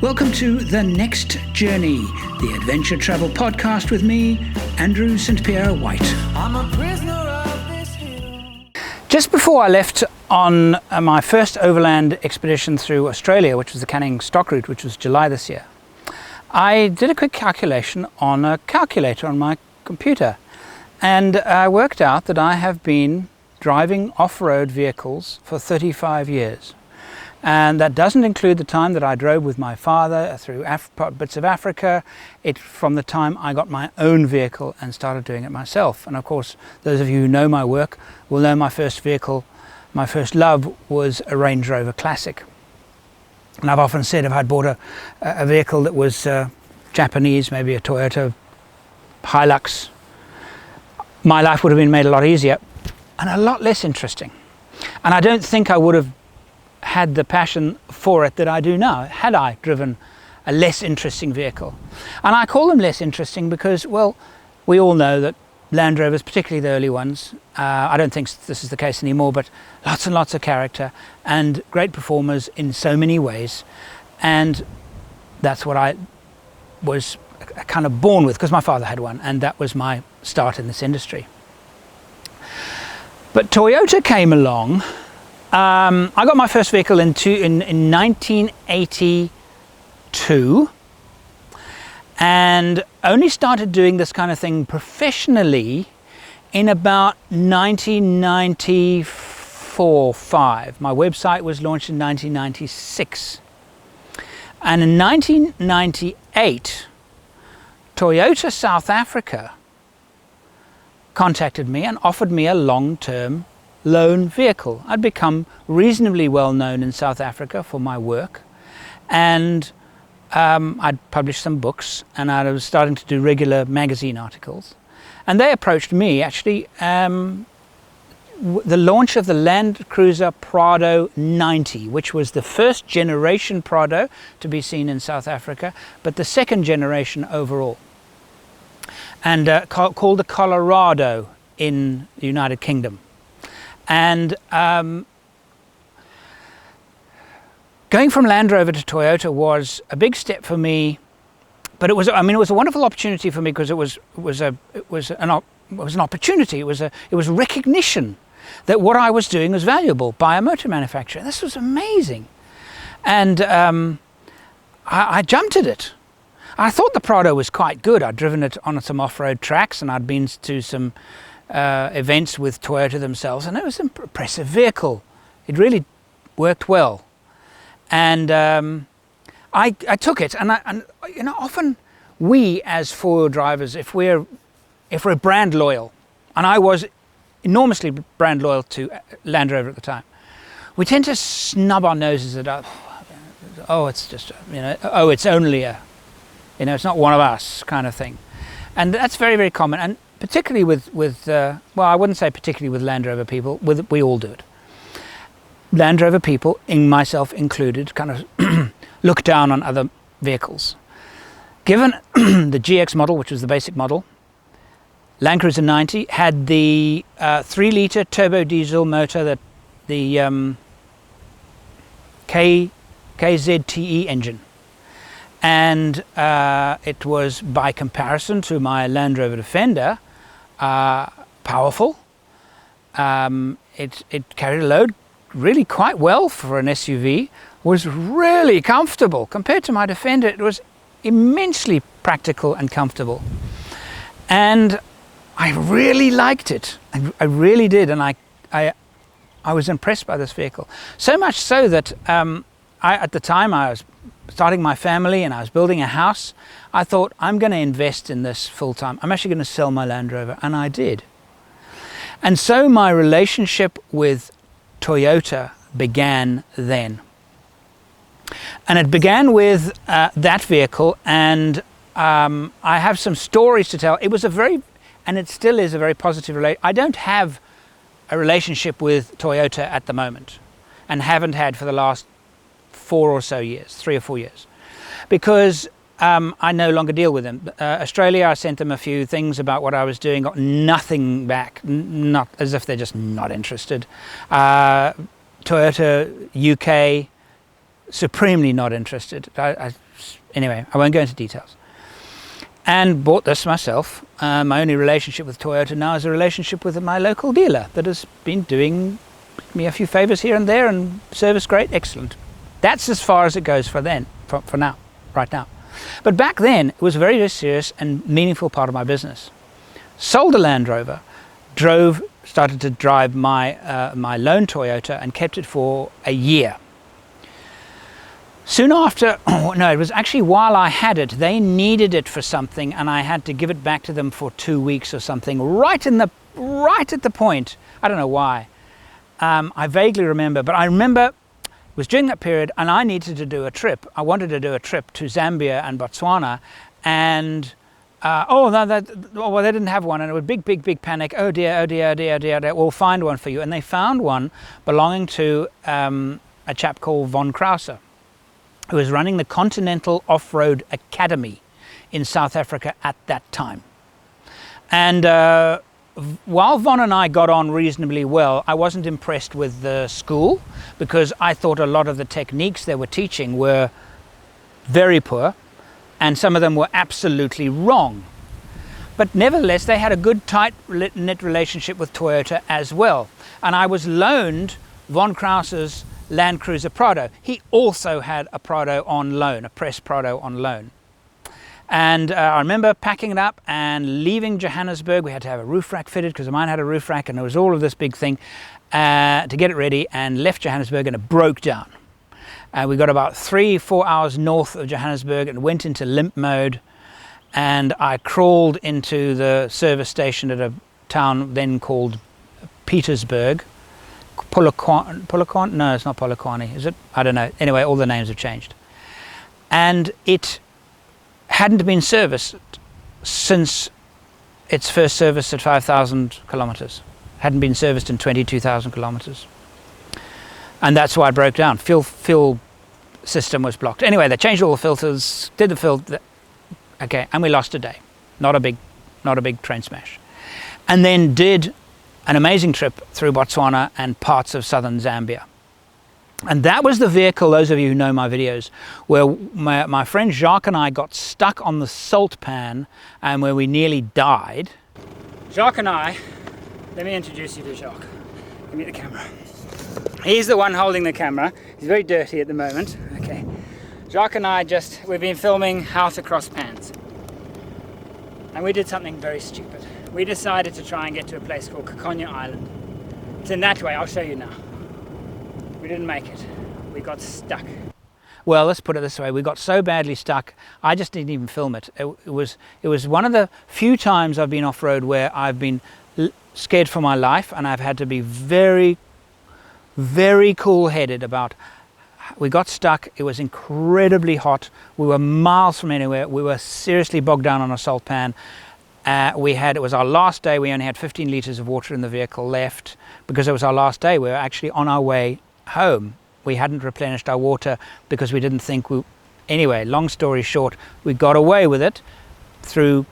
Welcome to The Next Journey, the adventure travel podcast with me, Andrew St. Pierre White. I'm a prisoner of this hill. Just before I left on my first overland expedition through Australia, which was the Canning Stock Route, which was July this year, I did a quick calculation on a calculator on my computer, and I worked out that I have been driving off-road vehicles for 35 years. And that doesn't include the time that I drove with my father through bits of Africa, from the time I got my own vehicle and started doing it myself. And of course, those of you who know my work will know my first vehicle, my first love, was a Range Rover Classic. And I've often said if I'd bought a vehicle that was Japanese, maybe a Toyota Hilux, my life would have been made a lot easier and a lot less interesting. And I don't think I would have had the passion for it that I do now had I driven a less interesting vehicle. And I call them less interesting because, well, we all know that Land Rovers, particularly the early ones, I don't think this is the case anymore, but lots and lots of character and great performers in so many ways. And that's what I was kind of born with, because my father had one, and that was my start in this industry. But Toyota came along. I got my first vehicle in 1982 and only started doing this kind of thing professionally in about 1994-5. My website was launched in 1996. And in 1998, Toyota South Africa contacted me and offered me a long-term loan vehicle. I'd become reasonably well known in South Africa for my work, and I'd published some books, and I was starting to do regular magazine articles. And they approached me, actually, the launch of the Land Cruiser Prado 90, which was the first generation Prado to be seen in South Africa, but the second generation overall, and called the Colorado in the United Kingdom. And going from Land Rover to Toyota was a big step for me, but it was a wonderful opportunity for me, because it was an opportunity. It was recognition that what I was doing was valuable by a motor manufacturer. This was amazing, and I jumped at it. I thought the Prado was quite good. I'd driven it on some off-road tracks, and I'd been to some events with Toyota themselves, and it was an impressive vehicle. It really worked well, and I took it. And often we as four-wheel drivers, if we're brand loyal, and I was enormously brand loyal to Land Rover at the time, we tend to snub our noses at it's just it's only it's not one of us kind of thing, and that's very, very common. And particularly with I wouldn't say particularly with Land Rover people, we all do it. Land Rover people, myself included, kind of look down on other vehicles. Given the GX model, which was the basic model, Land Cruiser 90 had the 3-litre turbo diesel motor, that the KZTE engine. And it was, by comparison to my Land Rover Defender, powerful. It carried a load really quite well for an SUV, was really comfortable. Compared to my Defender, it was immensely practical and comfortable. And I really liked it. I really did, and I was impressed by this vehicle. So much so that at the time I was starting my family and I was building a house. I thought, I'm going to invest in this full time. I'm actually going to sell my Land Rover, and I did. And so my relationship with Toyota began then. And it began with that vehicle, and I have some stories to tell. It was and it still is a very positive relationship. I don't have a relationship with Toyota at the moment, and haven't had for the last 3 or 4 years, because I no longer deal with them. Australia, I sent them a few things about what I was doing, got nothing back, not as if they're just not interested. Toyota UK, supremely not interested. Anyway, I won't go into details. And bought this myself. My only relationship with Toyota now is a relationship with my local dealer that has been doing me a few favors here and there, and service great, excellent. That's as far as it goes for now, right now. But back then, it was a very, very serious and meaningful part of my business. Sold a Land Rover, started to drive my my loan Toyota, and kept it for a year. Soon after, no, it was actually while I had it, they needed it for something, and I had to give it back to them for 2 weeks or something, right at the point. I don't know why. I vaguely remember, but I remember it was during that period, and I needed to do a trip. I wanted to do a trip to Zambia and Botswana, and they didn't have one, and it was big panic. Oh dear, we'll find one for you. And they found one belonging to a chap called Von Krause, who was running the Continental Off-Road Academy in South Africa at that time. And while Von and I got on reasonably well, I wasn't impressed with the school, because I thought a lot of the techniques they were teaching were very poor, and some of them were absolutely wrong. But nevertheless, they had a good, tight-knit relationship with Toyota as well. And I was loaned Von Krause's Land Cruiser Prado. He also had a Prado on loan, a press Prado on loan. And I remember packing it up and leaving Johannesburg. We had to have a roof rack fitted because mine had a roof rack, and there was all of this big thing to get it ready, and left Johannesburg, and it broke down. We got about 3-4 hours north of Johannesburg and went into limp mode, and I crawled into the service station at a town then called Pietersburg. Polokwane? No, it's not Polokwane, is it? I don't know. Anyway, all the names have changed. And it hadn't been serviced since its first service at 5,000 kilometers. Hadn't been serviced in 22,000 kilometers. And that's why it broke down. Fuel system was blocked. Anyway, they changed all the filters, did the filter, okay, and we lost a day. Not a big train smash. And then did an amazing trip through Botswana and parts of southern Zambia. And that was the vehicle, those of you who know my videos, where my friend Jacques and I got stuck on the salt pan, and where we nearly died. Jacques and I, let me introduce you to Jacques. Give me the camera. He's the one holding the camera. He's very dirty at the moment. Okay. Jacques and I we've been filming how to cross pans. And we did something very stupid. We decided to try and get to a place called Kakonya Island. It's in that way, I'll show you now. We didn't make it. We got stuck. Well, let's put it this way. We got so badly stuck, I just didn't even film it. It was one of the few times I've been off-road where I've been scared for my life, and I've had to be very, very cool-headed about. We got stuck. It was incredibly hot. We were miles from anywhere. We were seriously bogged down on a salt pan. It was our last day. We only had 15 liters of water in the vehicle left because it was our last day. We were actually on our way home. We hadn't replenished our water because we didn't think anyway, long story short, we got away with it through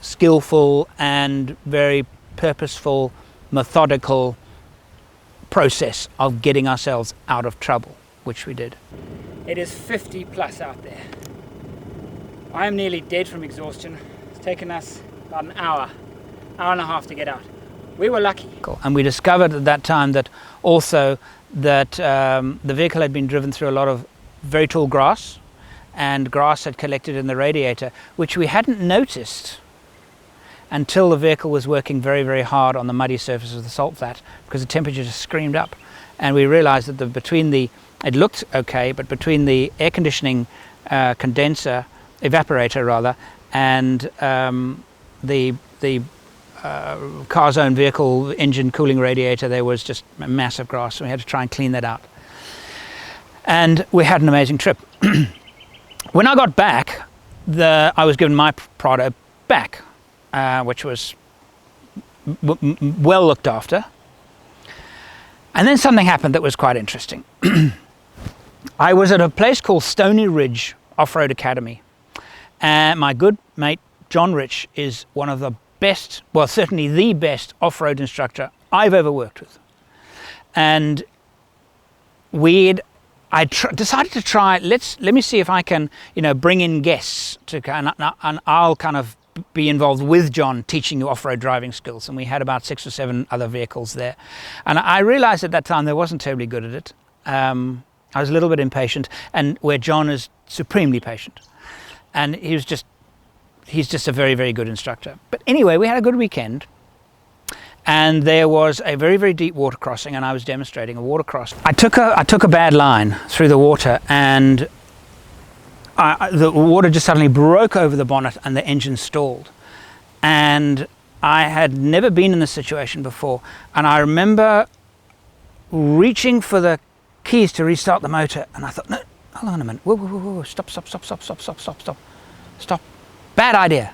skillful and very purposeful, methodical process of getting ourselves out of trouble, which we did. It is 50 plus out there. I am nearly dead from exhaustion. It's taken us about an hour and a half to get out. We were lucky. And we discovered at that time that also that the vehicle had been driven through a lot of very tall grass, and grass had collected in the radiator, which we hadn't noticed until the vehicle was working very, very hard on the muddy surface of the salt flat, because the temperature just screamed up. And we realized that it looked okay, but between the air conditioning evaporator rather, and the car's own vehicle engine cooling radiator, there was just massive grass, so we had to try and clean that out. And we had an amazing trip. When I got back, I was given my Prado back, which was well looked after. And then something happened that was quite interesting. I was at a place called Stony Ridge Off-Road Academy, and my good mate John Rich is one of the best, well, certainly the best off-road instructor I've ever worked with. And I decided to try, let me see if I can, bring in guests and I'll kind of be involved with John teaching you off-road driving skills. And we had about 6 or 7 other vehicles there. And I realized at that time I wasn't terribly good at it. I was a little bit impatient, and where John is supremely patient. And he's just a very, very good instructor. But anyway, we had a good weekend. And there was a very, very deep water crossing, and I was demonstrating a water cross. I took a bad line through the water, and the water just suddenly broke over the bonnet and the engine stalled. And I had never been in this situation before. And I remember reaching for the keys to restart the motor, and I thought, no, hold on a minute, whoa, stop. Bad idea.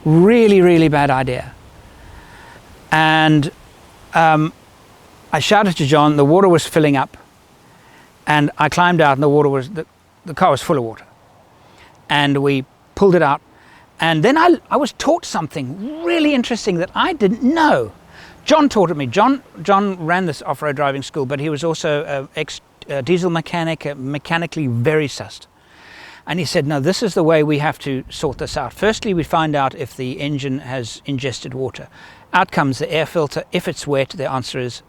Really, really bad idea. And I shouted to John. The water was filling up, and I climbed out, and the car was full of water, and we pulled it out. And then I was taught something really interesting that I didn't know. John taught it me. John ran this off-road driving school, but he was also an ex-diesel mechanic, mechanically very sussed. And he said, no, this is the way we have to sort this out. Firstly, we find out if the engine has ingested water. Out comes the air filter. If it's wet, the answer is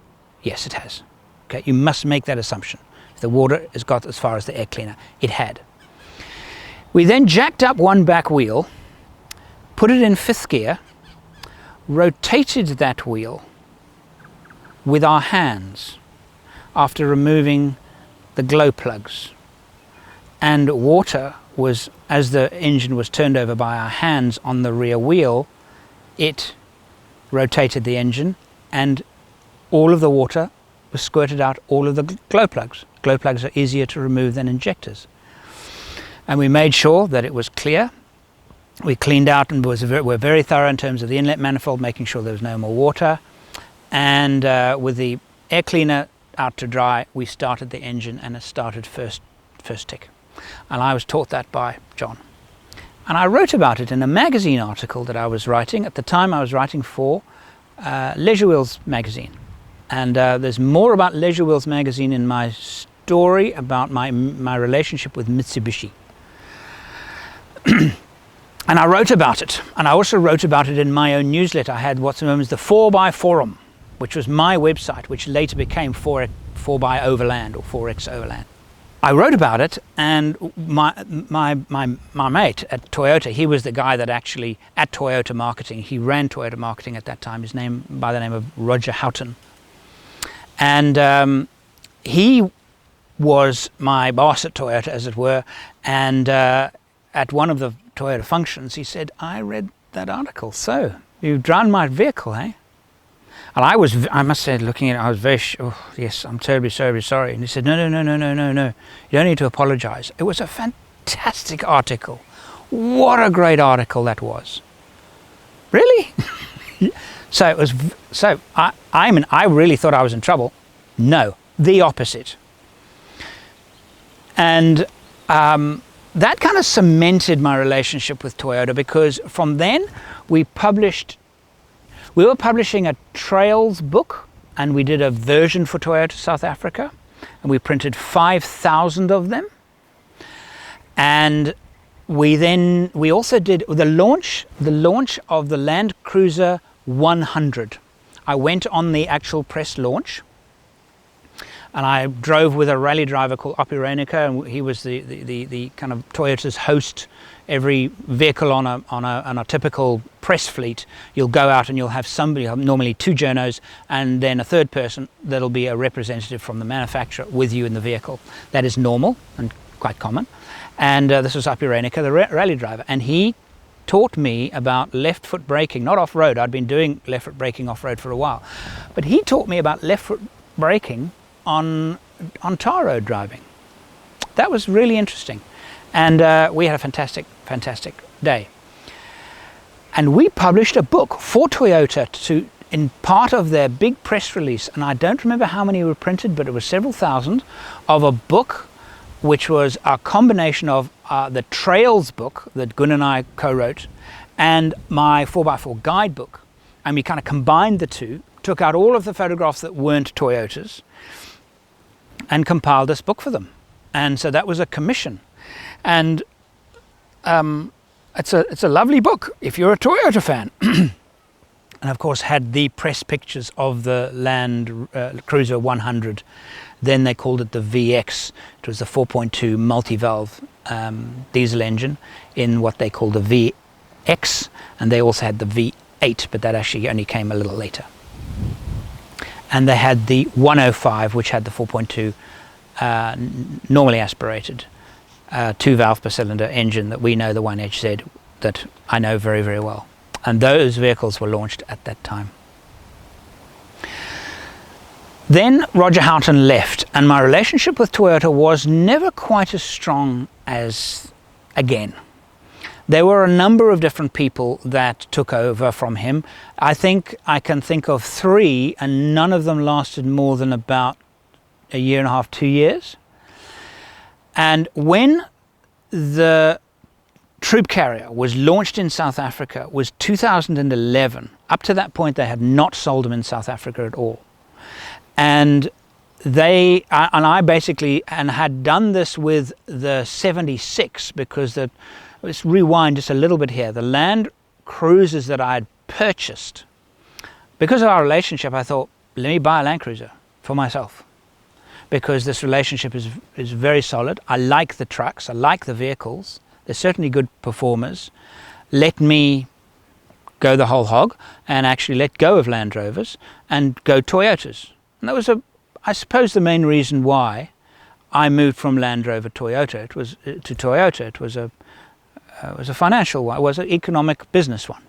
yes, it has. Okay, you must make that assumption. If the water has got as far as the air cleaner, it had. We then jacked up one back wheel, put it in 5th gear, rotated that wheel with our hands after removing the glow plugs. And water was, as the engine was turned over by our hands on the rear wheel, it rotated the engine, and all of the water was squirted out all of the glow plugs. Glow plugs are easier to remove than injectors. And we made sure that it was clear. We cleaned out and were very thorough in terms of the inlet manifold, making sure there was no more water. And with the air cleaner out to dry, we started the engine, and it started first tick. And I was taught that by John. And I wrote about it in a magazine article that I was writing. At the time I was writing for Leisure Wheels magazine. And there's more about Leisure Wheels magazine in my story about my relationship with Mitsubishi. And I wrote about it. And I also wrote about it in my own newsletter. I had what's known as the 4x Forum, which was my website, which later became 4x Overland or 4X Overland. I wrote about it, and my mate at Toyota, he was the guy that actually, at Toyota marketing, he ran Toyota marketing at that time, by the name of Roger Houghton. And he was my boss at Toyota, as it were, and at one of the Toyota functions, he said, I read that article, so you drowned my vehicle, eh? And I must say, looking at it, I was very, yes, I'm terribly sorry. And he said, no. You don't need to apologize. It was a fantastic article. What a great article that was. Really? I really thought I was in trouble. No, the opposite. And that kind of cemented my relationship with Toyota, because from then we were publishing a Trails book, and we did a version for Toyota South Africa, and we printed 5,000 of them. And we also did the launch of the Land Cruiser 100. I went on the actual press launch, and I drove with a rally driver called Opi Reinecker, and he was the kind of Toyota's host. Every vehicle on a typical press fleet, you'll go out and you'll have somebody, normally 2 journos, and then a third person that'll be a representative from the manufacturer with you in the vehicle. That is normal and quite common. And this was Opi Reinecker, the rally driver, and he taught me about left foot braking, not off-road. I'd been doing left foot braking off-road for a while, but he taught me about left foot braking on tar road driving. That was really interesting. And we had a fantastic day. And we published a book for Toyota in part of their big press release. And I don't remember how many were printed, but it was several thousand, of a book which was a combination of the Trails book that Gun and I co-wrote and my 4x4 guidebook. And we kind of combined the two, took out all of the photographs that weren't Toyotas, and compiled this book for them. And so that was a commission. And it's a lovely book if you're a Toyota fan. And of course had the press pictures of the Land Cruiser 100. Then they called it the VX. It was the 4.2 multi-valve diesel engine in what they called the VX, and they also had the V8, but that actually only came a little later. And they had the 105, which had the 4.2 normally aspirated 2-valve per cylinder engine that we know, the 1HZ, that I know very, very well. And those vehicles were launched at that time. Then Roger Houghton left, and my relationship with Toyota was never quite as strong as again. There were a number of different people that took over from him. I think I can think of 3, and none of them lasted more than about a year and a half, 2 years. And when the Troop Carrier was launched in South Africa was 2011. Up to that point, they had not sold them in South Africa at all. And I basically had done this with the 76, because let's rewind just a little bit here. The Land Cruisers that I had purchased, because of our relationship, I thought, let me buy a Land Cruiser for myself, because this relationship is very solid. I like the trucks, I like the vehicles. They're certainly good performers. Let me go the whole hog and actually let go of Land Rovers and go Toyotas. And that was, I suppose, the main reason why I moved from Land Rover Toyota. It was to Toyota. It was a financial one. It was an economic business one.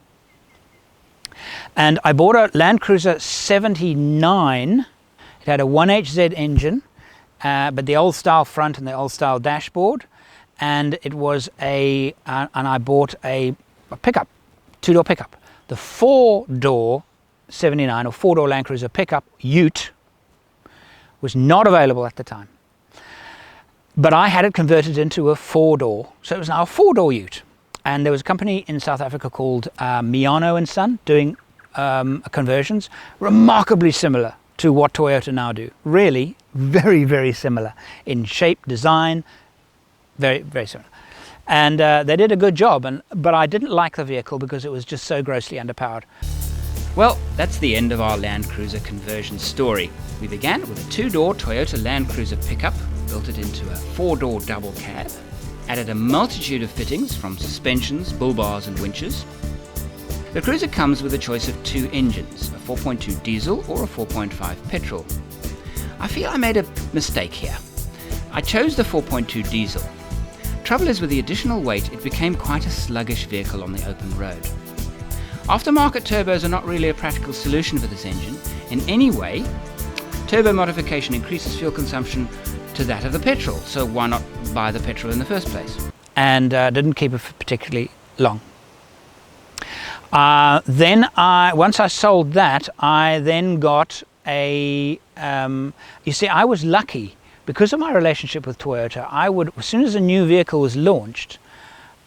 And I bought a Land Cruiser 79. It had a 1HZ engine, but the old style front and the old style dashboard. And it was and I bought a pickup, 2-door pickup. The 4-door 79 or 4-door Land Cruiser pickup Ute was not available at the time. But I had it converted into a 4-door, so it was now a 4-door Ute. And there was a company in South Africa called Miano & Son doing conversions, remarkably similar to what Toyota now do. Really, very, very similar in shape, design, very, very similar. And they did a good job, but I didn't like the vehicle because it was just so grossly underpowered. Well, that's the end of our Land Cruiser conversion story. We began with a 2-door Toyota Land Cruiser pickup, built it into a 4-door double cab, added a multitude of fittings from suspensions, bull bars and winches. The Cruiser comes with a choice of 2 engines, a 4.2 diesel or a 4.5 petrol. I feel I made a mistake here. I chose the 4.2 diesel. Trouble is, with the additional weight, it became quite a sluggish vehicle on the open road. Aftermarket turbos are not really a practical solution for this engine. In any way, turbo modification increases fuel consumption to that of the petrol, so why not buy the petrol in the first place? And didn't keep it for particularly long. Once I sold that, I then got a, you see, I was lucky. Because of my relationship with Toyota, I would, as soon as a new vehicle was launched,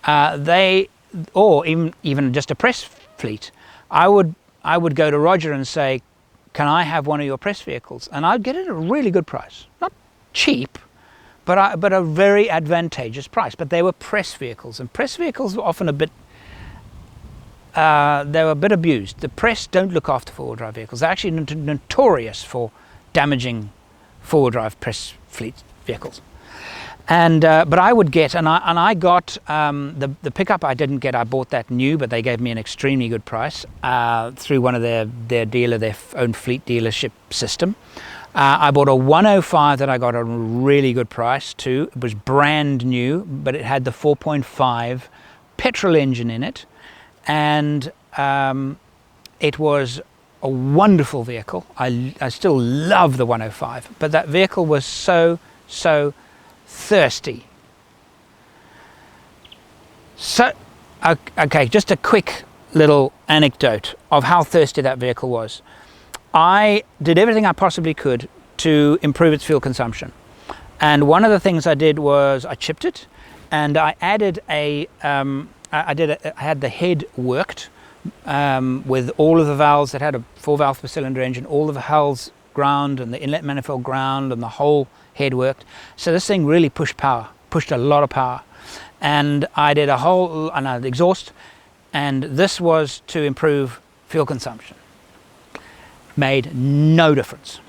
or even just a press fleet, I would go to Roger and say, can I have one of your press vehicles? And I'd get it at a really good price. Not cheap, but a very advantageous price. But they were press vehicles, and press vehicles were often they were a bit abused. The press don't look after four-wheel drive vehicles. They're actually notorious for damaging four-wheel drive press fleet vehicles. And but I would get, and I got the pickup I didn't get. I bought that new, but they gave me an extremely good price through one of their own fleet dealership system. I bought a 105 that I got at a really good price too. It was brand new, but it had the 4.5 petrol engine in it, and it was a wonderful vehicle. I still love the 105, but that vehicle was so thirsty. So, okay, just a quick little anecdote of how thirsty that vehicle was. I did everything I possibly could to improve its fuel consumption. And one of the things I did was I chipped it, and I added I had the head worked with all of the valves that had a 4-valve per cylinder engine, all of the hulls ground and the inlet manifold ground and the whole head worked. So this thing really pushed a lot of power. And I did the exhaust, and this was to improve fuel consumption. Made no difference.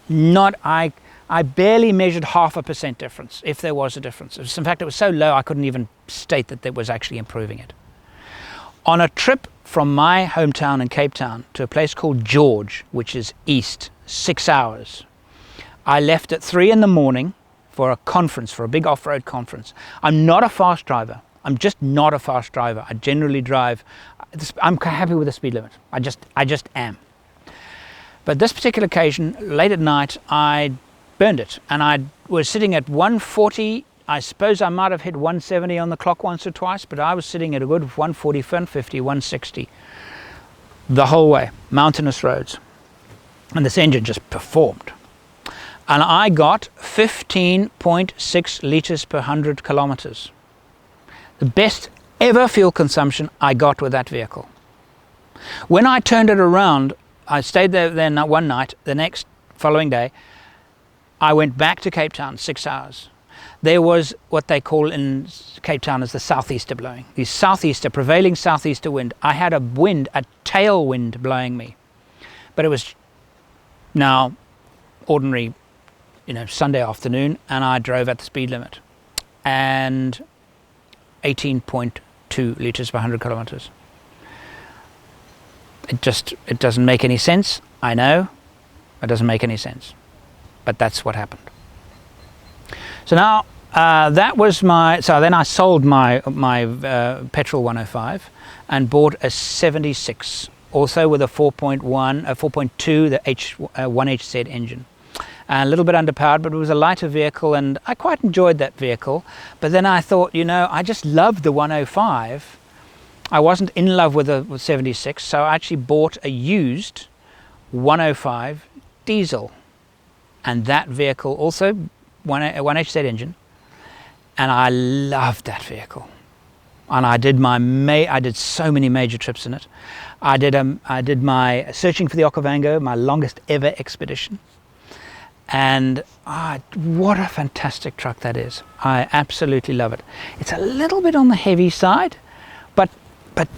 I barely measured 0.5% difference, if there was a difference. In fact, it was so low I couldn't even state that it was actually improving it. On a trip from my hometown in Cape Town to a place called George, which is east, 6 hours, I left at 3 in the morning for a conference, for a big off-road conference. I'm not a fast driver. I'm just not a fast driver. I generally drive, I'm happy with the speed limit. I just am. But this particular occasion, late at night, I burned it, and I was sitting at 140. I suppose I might have hit 170 on the clock once or twice, but I was sitting at a good 140, 150, 160 the whole way, mountainous roads. And this engine just performed. And I got 15.6 litres per 100 kilometers. The best ever fuel consumption I got with that vehicle. When I turned it around, I stayed there one night. The next following day, I went back to Cape Town, 6 hours. There was what they call in Cape Town as the southeaster blowing. The prevailing southeaster wind. I had a tailwind blowing me. But it was now ordinary, Sunday afternoon, and I drove at the speed limit. And 18.2 litres per 100 kilometres. It doesn't make any sense. I know. It doesn't make any sense. But that's what happened. So now that was so then I sold my petrol 105 and bought a 76, also with a 4.2, the 1HZ engine. A little bit underpowered, but it was a lighter vehicle, and I quite enjoyed that vehicle. But then I thought, I just loved the 105. I wasn't in love with the 76, so I actually bought a used 105 diesel. And that vehicle also, 1HZ engine, and I loved that vehicle. And I did so many major trips in it. I did my searching for the Okavango, my longest ever expedition. And what a fantastic truck that is. I absolutely love it. It's a little bit on the heavy side, but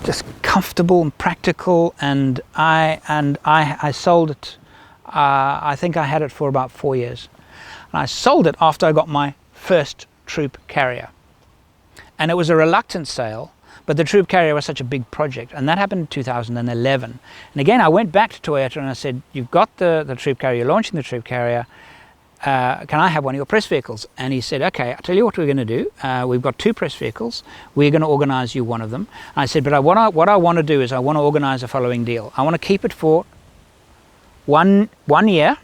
just comfortable and practical. And I sold it. I think I had it for about 4 years. And I sold it after I got my first troop carrier. And it was a reluctant sale, but the troop carrier was such a big project. And that happened in 2011. And again, I went back to Toyota and I said, you've got the troop carrier, you're launching the troop carrier. Can I have one of your press vehicles? And he said, okay, I'll tell you what we're going to do. We've got 2 press vehicles. We're going to organize you one of them. And I said, but what I want to do is I want to organize a following deal. I want to keep it for one year,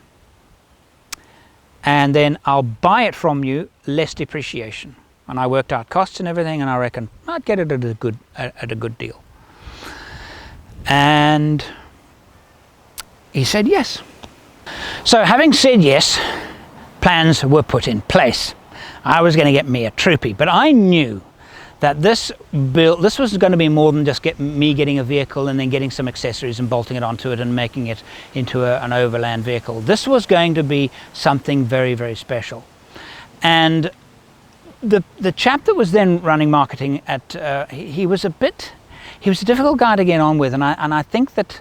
and then I'll buy it from you, less depreciation. And I worked out costs and everything, and I reckon I'd get it at a good deal. And he said yes. So having said yes, plans were put in place. I was going to get me a troopy, but I knew that this was going to be more than just getting a vehicle and then getting some accessories and bolting it onto it and making it into an overland vehicle. This was going to be something very, very special. And the chap that was then running marketing at he was a difficult guy to get on with, and I think that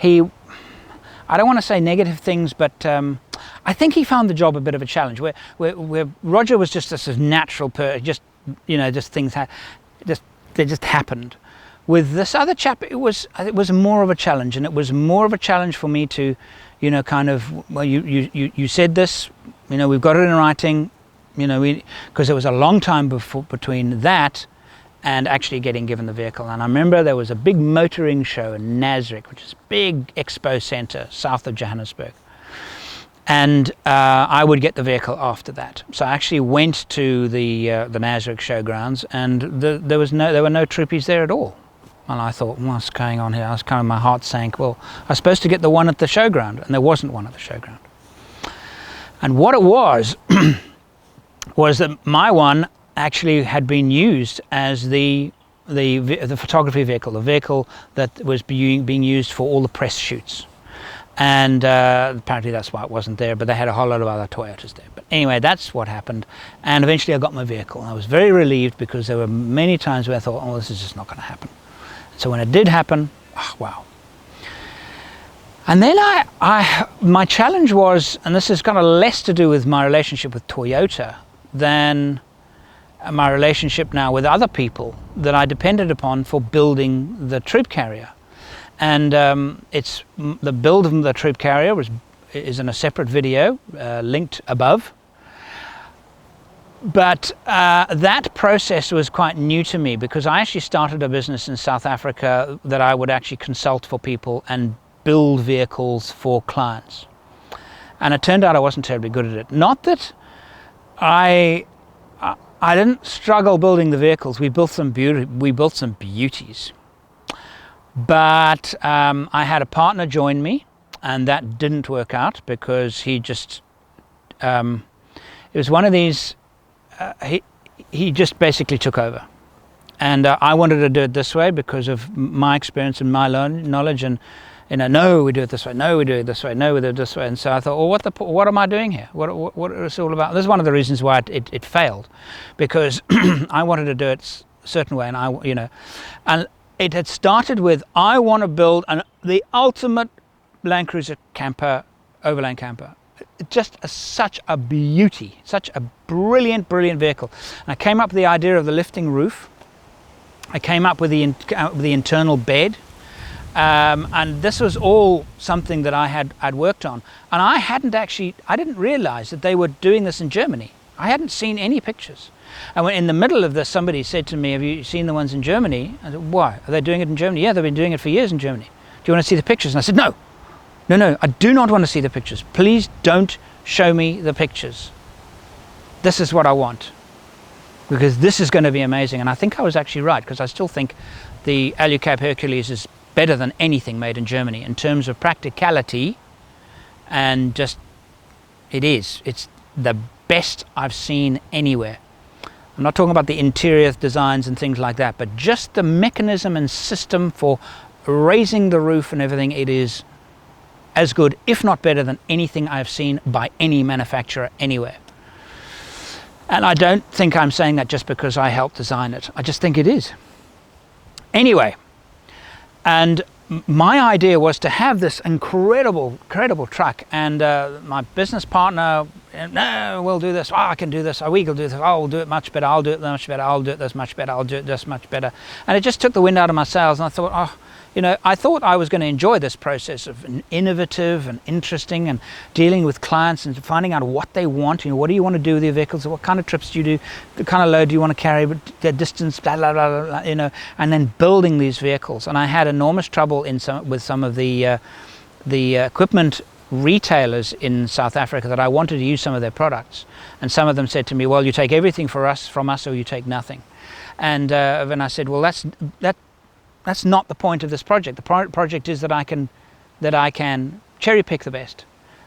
I don't want to say negative things, but I think he found the job a bit of a challenge. Where Roger was just this natural things they just happened. With this other chap, it was more of a challenge, and it was more of a challenge for me to, you said this, we've got it in writing, because there was a long time between that and actually getting given the vehicle. And I remember there was a big motoring show in Nasrec, which is a big expo center south of Johannesburg. And I would get the vehicle after that. So I actually went to the Nasrec showgrounds, and there were no troopies there at all. And I thought, what's going on here? My heart sank. Well, I was supposed to get the one at the showground, and there wasn't one at the showground. And what it was was that my one actually had been used as the photography vehicle, the vehicle that was being used for all the press shoots. And apparently that's why it wasn't there, but they had a whole lot of other Toyotas there. But anyway, that's what happened, and eventually I got my vehicle, and I was very relieved, because there were many times where I thought, oh, this is just not going to happen. So when it did happen, oh, wow. And then my challenge was, and this is kind of less to do with my relationship with Toyota than my relationship now with other people that I depended upon for building the troop carrier. And it's the build of the troop carrier is in a separate video linked above. But that process was quite new to me, because I actually started a business in South Africa that I would actually consult for people and build vehicles for clients. And it turned out I wasn't terribly good at it. Not that I didn't struggle building the vehicles. We built some beauties. But I had a partner join me, and that didn't work out, because he just it was one of these he just basically took over, and I wanted to do it this way because of my experience and my knowledge, and no, we do it this way, no, we do it this way, no, we do it this way. And so I thought, well, what am I doing here? What is it all about? This is one of the reasons why it failed, because I wanted to do it a certain way, and and it had started with, I want to build the ultimate Land Cruiser camper, overland camper. Just such a beauty, such a brilliant vehicle. And I came up with the idea of the lifting roof. I came up with the internal bed. And this was all something that I'd worked on. And I didn't realize that they were doing this in Germany. I hadn't seen any pictures. And when in the middle of this, somebody said to me, have you seen the ones in Germany? I said, why? Are they doing it in Germany? Yeah, they've been doing it for years in Germany. Do you want to see the pictures? And I said, no, I do not want to see the pictures. Please don't show me the pictures. This is what I want, because this is going to be amazing. And I think I was actually right, because I still think the Alucab Hercules is better than anything made in Germany in terms of practicality, and just it's the best I've seen anywhere. I'm not talking about the interior designs and things like that, but just the mechanism and system for raising the roof and everything. It is as good, if not better, than anything I've seen by any manufacturer anywhere. And I don't think I'm saying that just because I helped design it. I just think it is. Anyway, and my idea was to have this incredible truck, and my business partner, no, we'll do this, I can do this, we can do this, we'll do it much better, I'll do it much better, I'll do it this much better, I'll do it this much better. And it just took the wind out of my sails, and I thought, I thought I was going to enjoy this process of innovative and interesting, and dealing with clients and finding out what they want. What do you want to do with your vehicles? What kind of trips do you do? The kind of load do you want to carry? The distance, blah, blah, blah, blah, and then building these vehicles. And I had enormous trouble with some of the equipment retailers in South Africa that I wanted to use some of their products. And some of them said to me, well, you take everything from us, or you take nothing. And then I said, well, that's not the point of this project. The project is that I can cherry pick the best,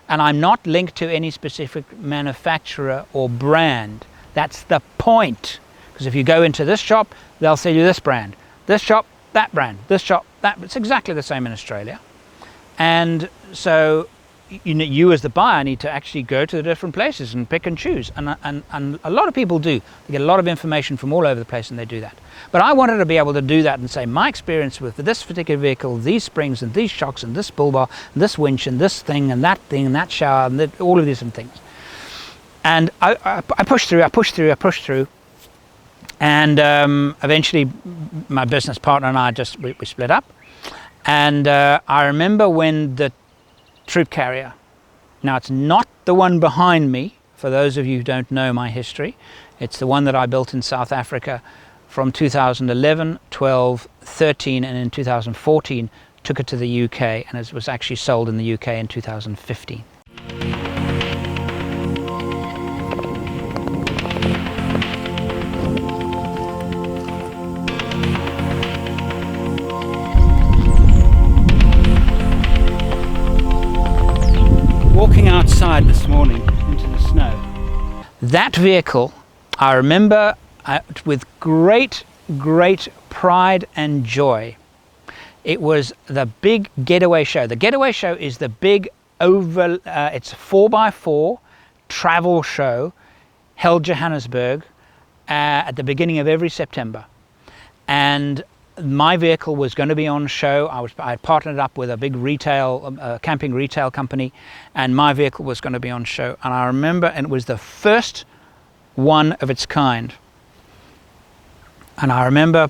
and I'm not linked to any specific manufacturer or brand. That's the point. Because if you go into this shop, they'll sell you this brand, this shop, that brand, this shop, that. It's exactly the same in Australia. And so you as the buyer need to actually go to the different places and pick and choose. And a lot of people do. They get a lot of information from all over the place, and they do that. But I wanted to be able to do that and say, my experience with this particular vehicle, these springs and these shocks and this bull bar, and this winch and this thing and that shower and all of these different things. And I pushed through. And eventually my business partner and I we split up. And I remember when the troop carrier, now it's not the one behind me, for those of you who don't know my history, it's the one that I built in South Africa from 2011, 12, 13, and in 2014 took it to the UK, and it was actually sold in the UK in 2015. Walking outside this morning into the snow, that vehicle, I remember with great pride and joy. It was the big Getaway Show. The Getaway Show is the big it's a 4x4 travel show held Johannesburg at the beginning of every September. And my vehicle was going to be on show. I had partnered up with a big camping retail company, and my vehicle was going to be on show. And I remember, and it was the first one of its kind. And I remember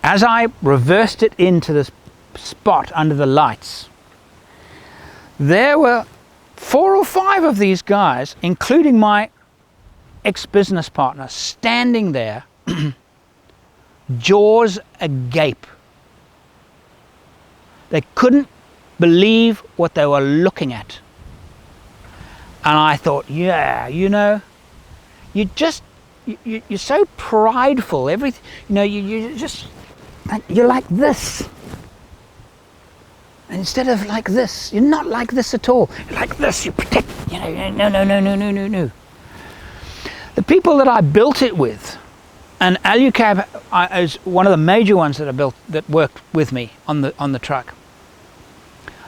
as I reversed it into this spot under the lights, there were 4 or 5 of these guys, including my ex-business partner, standing there, jaws agape. They couldn't believe what they were looking at. And I thought, yeah, you know, you're so prideful. Everything, you know, you're like this. And instead of like this, you're not like this at all. You're like this, you protect, you know, no. The people that I built it with, and Alucab is one of the major ones that I built that worked with me on the truck.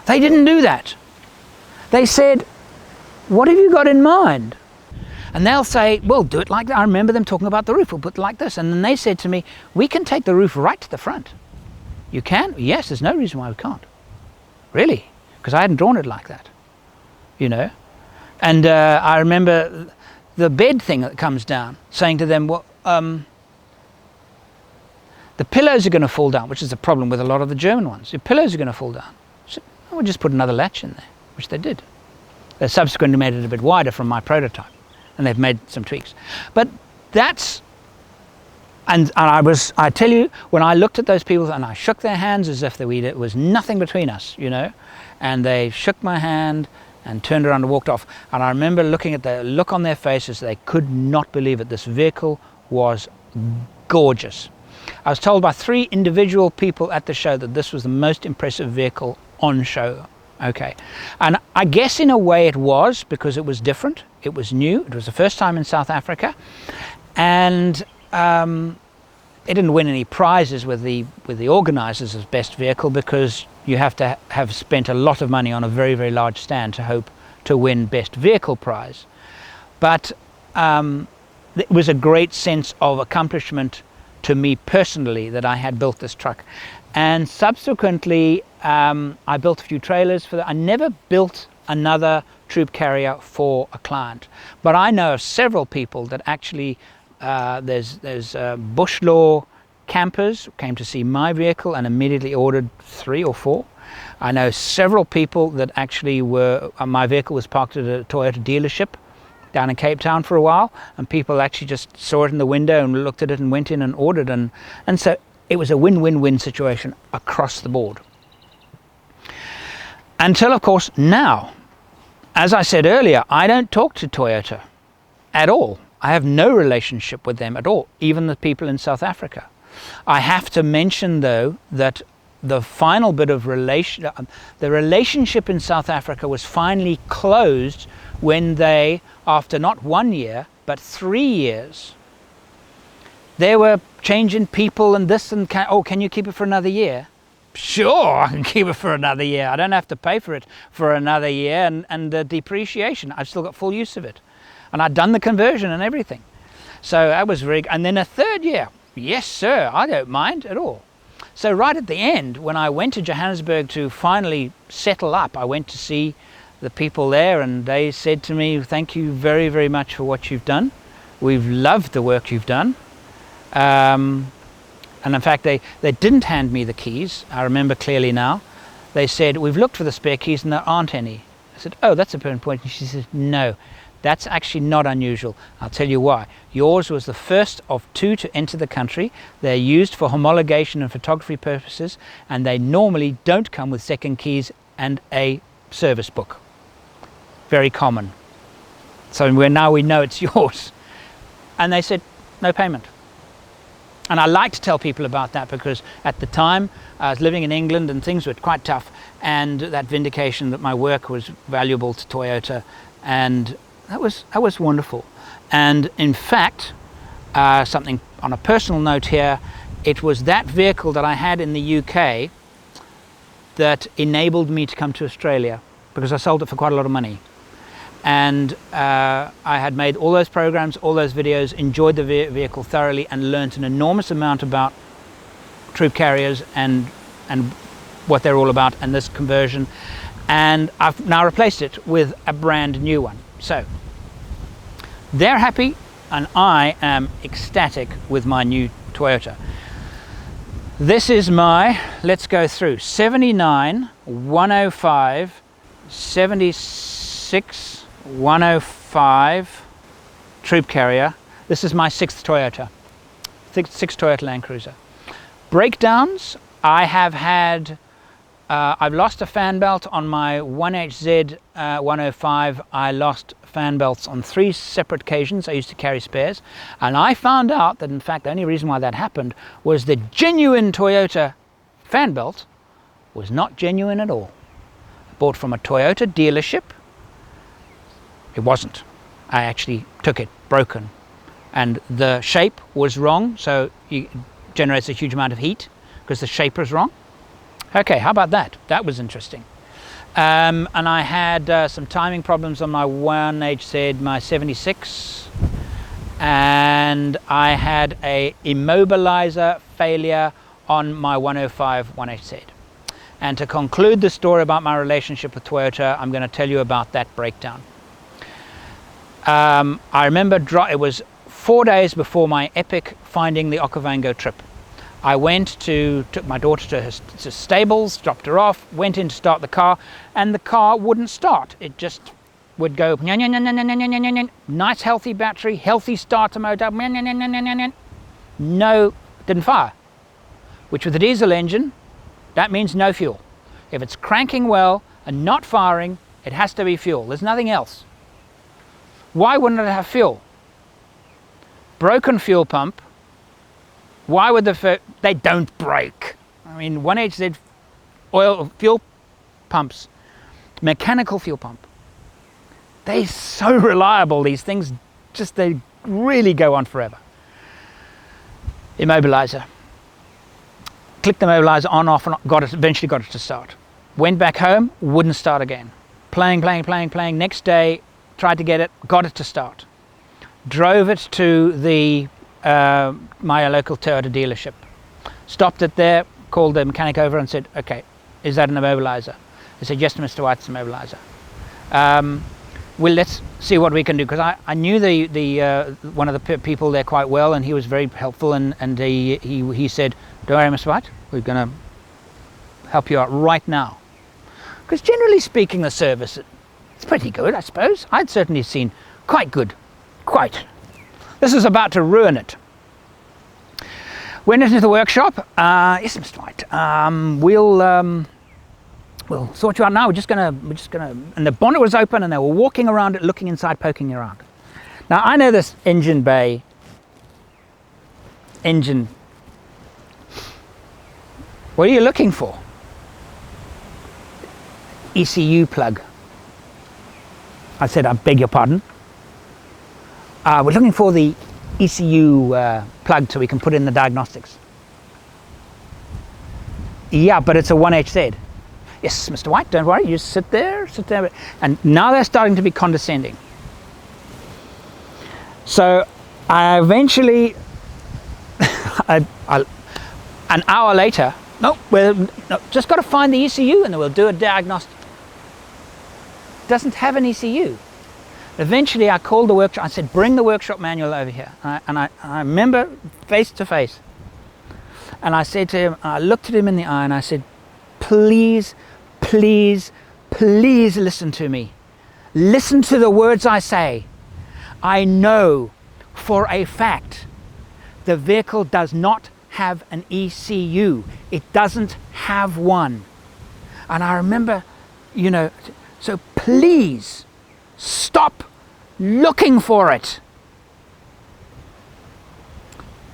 They didn't do that. They said, what have you got in mind? And they'll say, well, do it like that. I remember them talking about the roof. We'll put it like this. And then they said to me, we can take the roof right to the front. You can? Yes, there's no reason why we can't. Really? Because I hadn't drawn it like that, you know. And I remember the bed thing that comes down, saying to them, well, the pillows are going to fall down, which is the problem with a lot of the German ones. The pillows are going to fall down. So we'll just put another latch in there, which they did. They subsequently made it a bit wider from my prototype, and they've made some tweaks. But that's, and I tell you, when I looked at those people and I shook their hands as if it was nothing between us, you know, and they shook my hand and turned around and walked off. And I remember looking at the look on their faces. They could not believe it. This vehicle was gorgeous. I was told by 3 individual people at the show that this was the most impressive vehicle on show. Okay, and I guess in a way it was, because it was different, it was new, it was the first time in South Africa, and it didn't win any prizes with the organizers as best vehicle, because you have to have spent a lot of money on a very, very large stand to hope to win best vehicle prize. But it was a great sense of accomplishment to me personally that I had built this truck. And subsequently I built a few trailers for that. I never built another troop carrier for a client, but I know of several people that actually there's Bush Law campers came to see my vehicle and immediately ordered 3 or 4. I know several people that actually were my vehicle was parked at a Toyota dealership down in Cape Town for a while, and people actually just saw it in the window and looked at it and went in and ordered, and so it was a win-win-win situation across the board. Until, of course, now, as I said earlier, I don't talk to Toyota at all. I have no relationship with them at all, even the people in South Africa. I have to mention, though, that the final bit of the relationship in South Africa was finally closed when they, after not 1 year, but 3 years, they were changing people and this and can you keep it for another year? Sure, I can keep it for another year. I don't have to pay for it for another year, and the depreciation, I've still got full use of it. And I'd done the conversion and everything. So that was very, and then a 3rd year, yes sir, I don't mind at all. So right at the end, when I went to Johannesburg to finally settle up, I went to see the people there, and they said to me, thank you very, very much for what you've done. We've loved the work you've done. And in fact, they didn't hand me the keys. I remember clearly now. They said, we've looked for the spare keys and there aren't any. I said, oh, that's a important point. And she said, no, that's actually not unusual. I'll tell you why. Yours was the first of 2 to enter the country. They're used for homologation and photography purposes, and they normally don't come with second keys and a service book. Very common. So now we know it's yours. And they said, no payment. And I like to tell people about that, because at the time I was living in England and things were quite tough, and that vindication that my work was valuable to Toyota, and that was wonderful. And in fact, something on a personal note here, it was that vehicle that I had in the UK that enabled me to come to Australia, because I sold it for quite a lot of money. And I had made all those programs, all those videos, enjoyed the vehicle thoroughly, and learnt an enormous amount about troop carriers and what they're all about, and this conversion. And I've now replaced it with a brand new one. So they're happy, and I am ecstatic with my new Toyota. This is my, let's go through, 79, 105, 76, 105 troop carrier. This is my sixth Toyota, sixth Toyota Land Cruiser. Breakdowns, I have had, I've lost a fan belt on my 1HZ 105. I lost fan belts on 3 separate occasions. I used to carry spares, and I found out that in fact the only reason why that happened was the genuine Toyota fan belt was not genuine at all. Bought from a Toyota dealership. It wasn't. I actually took it broken, and the shape was wrong, so it generates a huge amount of heat because the shape was wrong. Okay, how about that? That was interesting. And I had some timing problems on my 1HZ, my 76, and I had a immobilizer failure on my 105 1HZ. And to conclude the story about my relationship with Toyota, I'm going to tell you about that breakdown. I remember it was 4 days before my epic Finding the Okavango trip. I took my daughter to her stables, dropped her off, went in to start the car, and the car wouldn't start. It just would go, nice healthy battery, healthy starter motor, no, didn't fire. Which with a diesel engine, that means no fuel. If it's cranking well and not firing, it has to be fuel. There's nothing else. Why wouldn't it have fuel? Broken fuel pump. Why would they don't break? I mean, 1HZ oil fuel pumps, mechanical fuel pump, they're so reliable, these things, they really go on forever. Immobilizer. Clicked the immobilizer on, off, and eventually got it to start. Went back home, wouldn't start again. Playing. Next day, tried to get it, got it to start. Drove it to the my local Toyota dealership. Stopped it there, called the mechanic over and said, okay, is that an immobilizer? He said, yes, Mr. White, it's an immobilizer. Well, let's see what we can do, because I knew the one of the people there quite well, and he was very helpful, and he said, don't worry, Mr. White, we're going to help you out right now. Because generally speaking, the service, it's pretty good, I suppose. I'd certainly seen quite good, quite. This is about to ruin it. Went into the workshop. Yes, Mr. White. We'll sort you out now. We're just gonna. And the bonnet was open, and they were walking around it, looking inside, poking around. Now I know this engine bay. What are you looking for? ECU plug. I said, I beg your pardon. We're looking for the ECU plug so we can put in the diagnostics. Yeah, but it's a 1HZ. Yes, Mr. White, don't worry, you sit there. And now they're starting to be condescending. So I eventually, an hour later, no, just got to find the ECU and then we'll do a diagnostic. Doesn't have an ECU. Eventually I called the workshop. I said, bring the workshop manual over here. And I remember face to face. And I said to him, I looked at him in the eye and I said, please listen to me. Listen to the words I say. I know for a fact the vehicle does not have an ECU. It doesn't have one. And I remember, so please stop looking for it.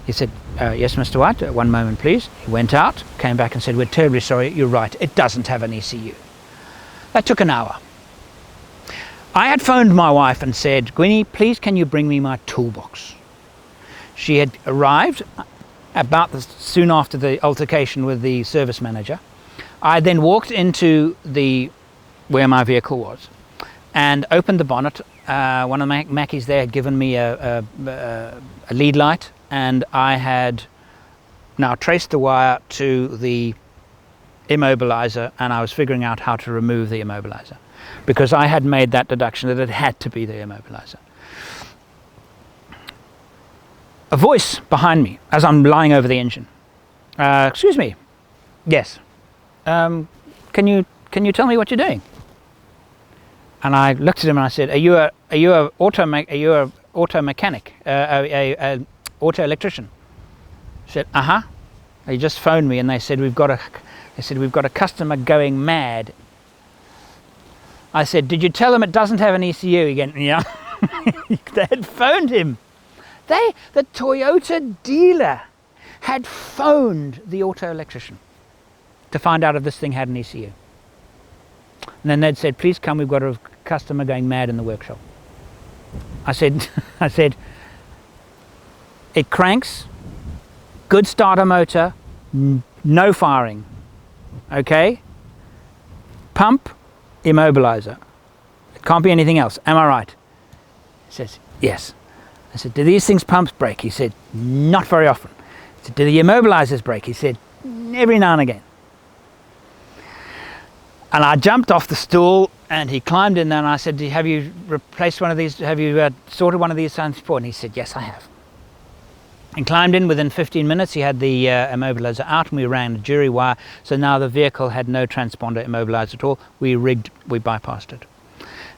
He said, yes, Mr. White, one moment please. He went out, came back and said, we're terribly sorry, you're right, it doesn't have an ECU. That took an hour. I had phoned my wife and said, Gwynnie, please can you bring me my toolbox? She had arrived soon after the altercation with the service manager, I then walked into where my vehicle was and opened the bonnet. One of the Mackies there had given me a lead light, and I had now traced the wire to the immobilizer, and I was figuring out how to remove the immobilizer, because I had made that deduction that it had to be the immobilizer. A voice behind me as I'm lying over the engine. Excuse me. Yes. Can you tell me what you're doing? And I looked at him and I said, "Are you a auto mechanic? A auto electrician?" He said, "Uh-huh. They just phoned me and they said we've got a customer going mad." I said, "Did you tell them it doesn't have an ECU?" Again, yeah. They had phoned him. The Toyota dealer had phoned the auto electrician to find out if this thing had an ECU. And then they'd said, "Please come, we've got a customer going mad in the workshop." I said, "It cranks, good starter motor, no firing, okay? Pump, immobilizer. It can't be anything else. Am I right?" He says, "Yes." I said, "Do these things pumps break?" He said, "Not very often." I said, "Do the immobilizers break?" He said, "Every now and again." And I jumped off the stool and he climbed in there, and I said, "Have you replaced one of these? Have you sorted one of these times before?" And he said, "Yes, I have." And climbed in. Within 15 minutes he had the immobilizer out, and we ran a jury wire, so now the vehicle had no transponder immobilizer at all. We bypassed it.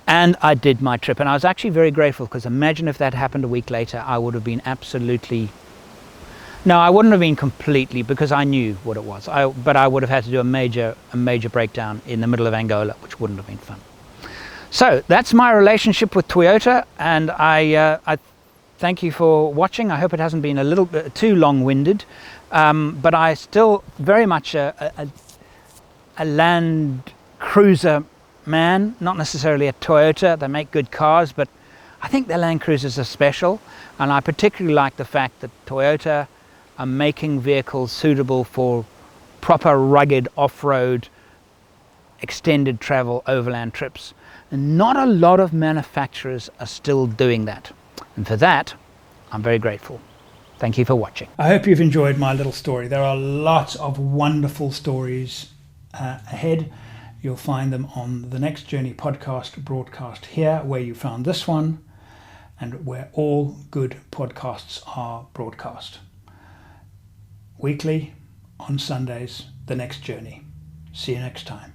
And I did my trip, and I was actually very grateful, because imagine if that happened a week later, I would have been absolutely... No, I wouldn't have been completely, because I knew what it was. But I would have had to do a major breakdown in the middle of Angola, which wouldn't have been fun. So that's my relationship with Toyota, and I thank you for watching. I hope it hasn't been a little bit too long-winded, but I still very much a Land Cruiser man, not necessarily a Toyota. They make good cars, but I think the Land Cruisers are special, and I particularly like the fact that Toyota are making vehicles suitable for proper rugged off-road extended travel overland trips, and not a lot of manufacturers are still doing that, and for that I'm very grateful. Thank you for watching. I hope you've enjoyed my little story. There are lots of wonderful stories ahead. You'll find them on the Next Journey podcast broadcast here, where you found this one, and where all good podcasts are broadcast. Weekly, on Sundays, The Next Journey. See you next time.